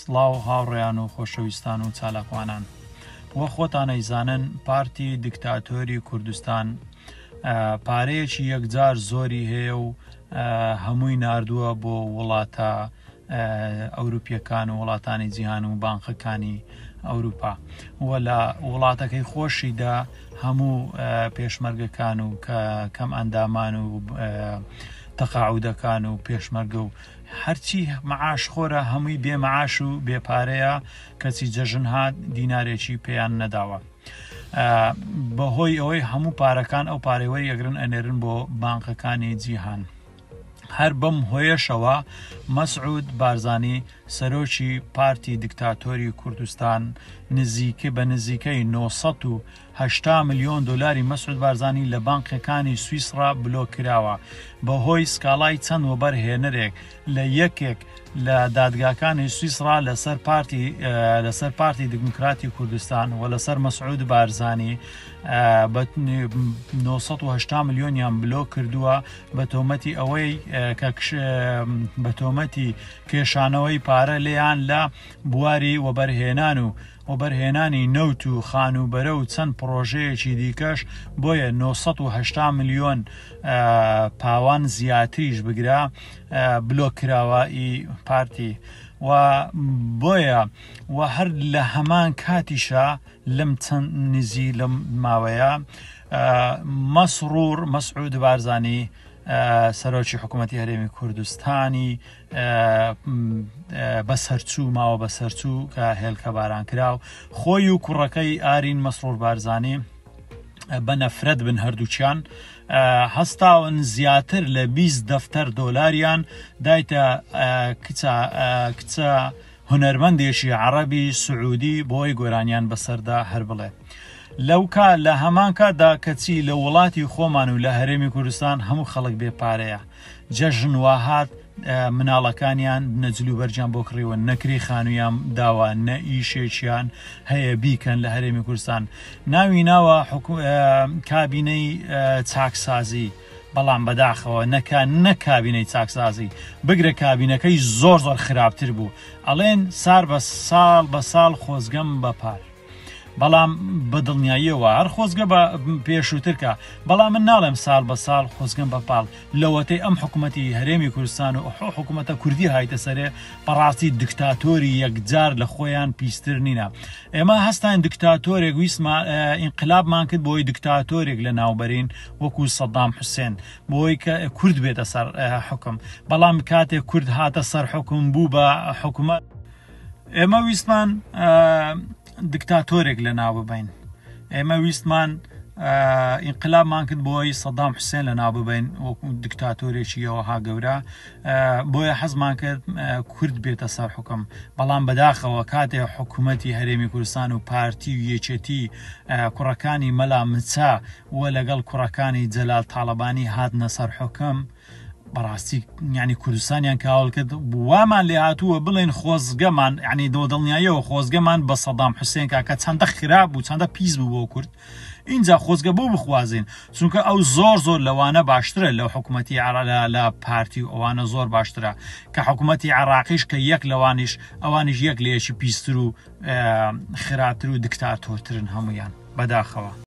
سڵاو هاوڕێیان و خۆشەویستان و چالاکوانان وە خۆتانەیزانن پارتی دیکتاتۆری کوردستان پارەیەکی یەکجار زۆری هەیە و هەمووی ناردووە بۆ وڵاتە ئەوروپیەکان و وڵاتانی جیهان و بانقەکانی ئەوروپا وە لە وڵاتەکەی خۆشیدا هەموو پێشمەرگەکان و کەم ئەندامان و تەقاعودەکان و پێشمەرگە و هەرچی مەعاش خۆرە هەمووی بێمەعاش و بێپارەیە کەچی جەژن هات دینارێکی پێیان نەداوە بەهۆی ئەوەی هەموو پارەکان ئەو پارەوەری ئەگرن ئەنێرن بۆ بانقەکانی جیهان هەر بەم هۆیەشەوە مەسعود بارزانی سەرۆکی پارتی دیکتاتۆری کوردستان بە نزیکەی 980 ملیۆن دۆلاری مەسعود بارزانی لە بانقەکانی سویسرا بلۆ کراوە بەهۆی سکاڵای چەند وەبەرهێنەرێک لە یەکێک لە دادگاکانی سویسرا لەسەر پارتی دیموکراتی کوردستان و لەسەر مەسعود بارزانی بە 980 ملیۆنیان بلۆ کردووە بە تۆمەتی ئەوەی بە تۆمەتی کێشانەوەی پارە لێیان لە بواری وەبەرهێنان و وەبەرهێنانی نەوت و خانوبەرە و چەند پرۆژەیەکی دیکەش بۆیە 980 ملیۆن پاوان زیاتریش بگرا بلۆ کراوەی پارتی و بۆیە و هەر لە هەمان کاتیشە لەم چەند نزی لەم ماوەیە مەسعود بارزانی سەرۆکی حکوومەتی هەرێمی کوردستانی بەسەرچوو ماوە بەسەرچوو کە هێلکە باران کراو خۆی و کوڕەکەی ئارین مەسرور بارزانی بە نەفرەت بن هەردووچیان هەستاون زیاتر لە 20 دەفتەر دۆلاریان دایتە کچە هونەرمەندێکی عەرەبی سعودی بۆی گۆرانیان بەسەردا هەر بڵێ لە هەمان کاتدا کەچی لە وڵاتی خۆمان و لە هەرێمی کوردستان هەموو خەڵک بێپارەیە جەژن واهات مناڵەکانیان نەجلو بەرجیان بۆ کڕیوە نەکری خانوویان داوە نە ئیشێکیان هەیە بیکەن لە هەرێمی کوردستان ناوی ناوە کابینەی چاکسازی بەڵام بەداخەوە نەک کابینەی چاکسازی بگرە کابینەکەی زۆر خراپتر بوو ئەڵێن سار بە ساڵ خۆزگەم بەپار بەڵام بەدڵنیاییەوە هەر خۆزگە بە پێشووترکە بەڵام من ناڵێم ساڵ بە ساڵ خۆزگەم بەپاڵ لەوەتەی ئەم حکوومەتی هەرێمی کوردستان و حکوومەتە کوردی هایتە سەرێ بەڕاستی دیکتاتۆری یەکجار لە خۆیان پیستر نینە ئێمە هەستان دیکتاتۆرێک ویسمان ئینقلابمان کرد بۆی دیکتاتۆرێک لە ناوبەرین وەکو سەدام حوسێن بۆی کە کورد بێتە سەر حکم بەڵام کاتێک کورد هاتە سەر حکم بوو بە حکوومەت ئێمە ویسمان دیکتاتۆرێک لە ناو ببین ئێمە ویستمان ئینقلابمان کرد بۆی سەدام حوسێن لە ناو ببین وەکو دیکتاتۆرێکی ئەوەها گەورە بۆیە حەزمان کرد کورد بێتە سەر حکم بەڵام بەداخەوە کاتێک حکوومەتی هەرێمی کوردستان و پارتی و یەکێتی کوڕەکانی مەلا مچا وە لەگەڵ کوڕەکانی جەلال تاڵەبانی هاتنە سەر حکم بەڕاستی یعنی کوردستانیان کاوڵ کرد وامان لێ هاتووە بڵێن خۆزگەمان یعنی دڵنیاییەوە خۆزگەمان بە سەدام حوسێن کە چەندە خراپ بوو چەندە پیس بوو بۆ کورد اینجا خۆزگە بۆ بخوازین چونکە ئەو زۆر لەوانە باشترە لەو حکوومەتی لە پارتی و ئەوانە زۆر باشترە کە حکوومەتی عێراقیش کە یەک ئەوانیش یەک لەیەکی پیستر و خراپتر و دیکتاتۆرترن هەمویان بەداخەوە